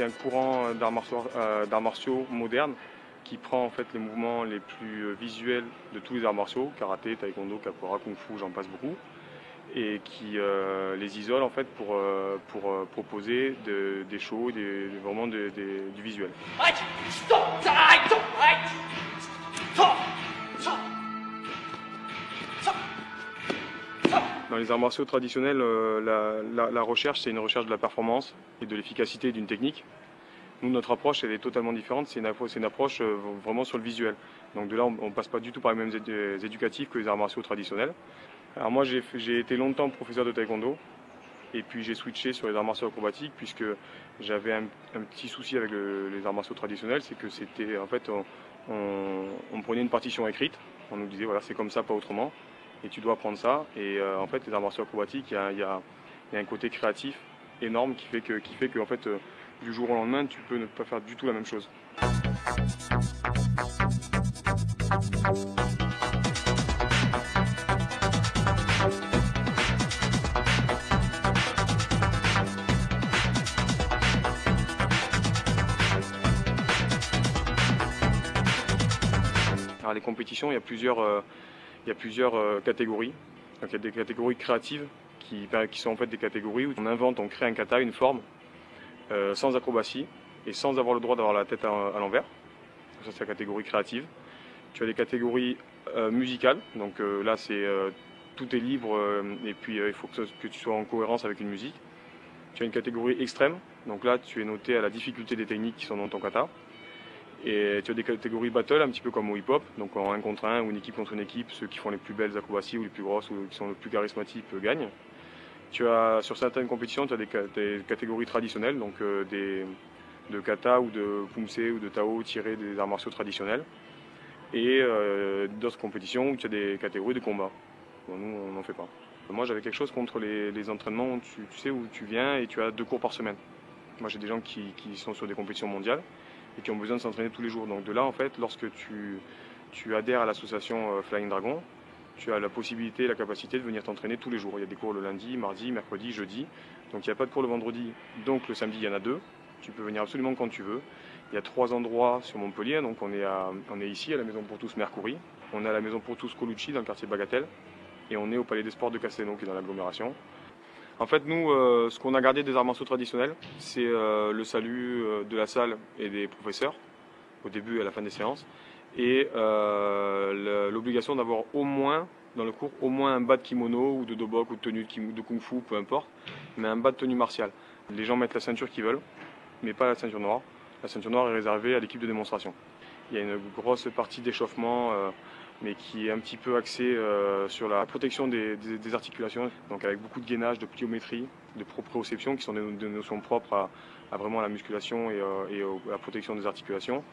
un courant d'arts martiaux modernes qui prend en fait les mouvements les plus visuels de tous les arts martiaux, karaté, taekwondo, capoeira, kung fu, j'en passe beaucoup, et qui les isole en fait pour proposer des shows, vraiment du visuel. Dans les arts martiaux traditionnels, la recherche, c'est une recherche de la performance et de l'efficacité d'une technique. Nous, notre approche, elle est totalement différente. C'est une approche vraiment sur le visuel. Donc de là, on ne passe pas du tout par les mêmes éducatifs que les arts martiaux traditionnels. Alors moi, j'ai été longtemps professeur de taekwondo. Et puis j'ai switché sur les arts martiaux acrobatiques puisque j'avais un petit souci avec les arts martiaux traditionnels. C'est que c'était, en fait, on prenait une partition écrite. On nous disait, voilà, c'est comme ça, pas autrement. Et tu dois apprendre ça. Et en fait, les arts martiaux acrobatiques, il y a un côté créatif énorme qui fait que en fait, du jour au lendemain, tu peux ne pas faire du tout la même chose. Alors les compétitions, il y a plusieurs catégories. Donc, il y a des catégories créatives qui sont en fait des catégories où on invente, on crée un kata, une forme, sans acrobatie et sans avoir le droit d'avoir la tête à l'envers. Ça, c'est la catégorie créative. Tu as des catégories musicales, donc là tout est libre et puis il faut que tu sois en cohérence avec une musique. Tu as une catégorie extrême, donc là tu es noté à la difficulté des techniques qui sont dans ton kata. Et tu as des catégories battle, un petit peu comme au hip-hop, donc en 1 contre 1 ou une équipe contre une équipe, ceux qui font les plus belles acrobaties ou les plus grosses ou qui sont le plus charismatiques gagnent. Sur certaines compétitions, tu as des catégories traditionnelles, donc de kata ou de pumse ou de tao tirés des arts martiaux traditionnels. Et d'autres compétitions où tu as des catégories de combat. Bon, nous, on n'en fait pas. Moi, j'avais quelque chose contre les entraînements où tu sais où tu viens et tu as 2 cours par semaine. Moi, j'ai des gens qui sont sur des compétitions mondiales et qui ont besoin de s'entraîner tous les jours. Donc de là, en fait, lorsque tu adhères à l'association Flying Dragon, tu as la possibilité, la capacité de venir t'entraîner tous les jours. Il y a des cours le lundi, mardi, mercredi, jeudi. Donc il n'y a pas de cours le vendredi, donc le samedi, il y en a 2. Tu peux venir absolument quand tu veux. Il y a 3 endroits sur Montpellier, donc on est ici à la Maison pour tous Mercury. On est à la Maison pour tous Colucci dans le quartier Bagatelle. Et on est au Palais des Sports de Castelnau qui est dans l'agglomération. En fait, nous, ce qu'on a gardé des arts martiaux traditionnels, c'est le salut de la salle et des professeurs, au début et à la fin des séances, et l'obligation d'avoir au moins, dans le cours, au moins un bas de kimono, ou de dobok, ou de tenue de kung-fu, peu importe, mais un bas de tenue martiale. Les gens mettent la ceinture qu'ils veulent, mais pas la ceinture noire. La ceinture noire est réservée à l'équipe de démonstration. Il y a une grosse partie d'échauffement, mais qui est un petit peu axé sur la protection des articulations, donc avec beaucoup de gainage, de pliométrie, de proprioception, qui sont des notions propres à vraiment la musculation et à la protection des articulations.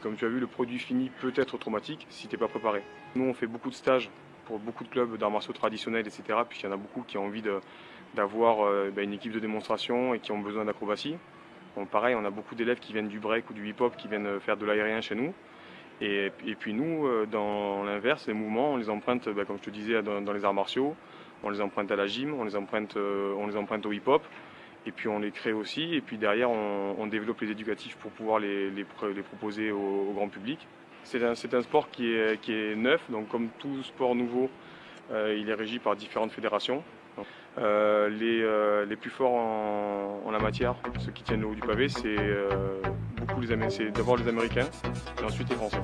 Comme tu as vu, le produit fini peut être traumatique si tu n'es pas préparé. Nous, on fait beaucoup de stages pour beaucoup de clubs d'arts martiaux traditionnels, etc., puisqu'il y en a beaucoup qui ont envie d'avoir une équipe de démonstration et qui ont besoin d'acrobatie. Bon, pareil, on a beaucoup d'élèves qui viennent du break ou du hip-hop qui viennent faire de l'aérien chez nous. Et puis nous, dans l'inverse, les mouvements, on les emprunte, comme je te disais, dans les arts martiaux, on les emprunte à la gym, on les emprunte au hip-hop, et puis on les crée aussi, et puis derrière on développe les éducatifs pour pouvoir les proposer au grand public. C'est un sport qui est neuf, donc comme tout sport nouveau, il est régi par différentes fédérations. Les plus forts en la matière, ceux qui tiennent le haut du pavé, c'est d'abord les Américains et ensuite les Français.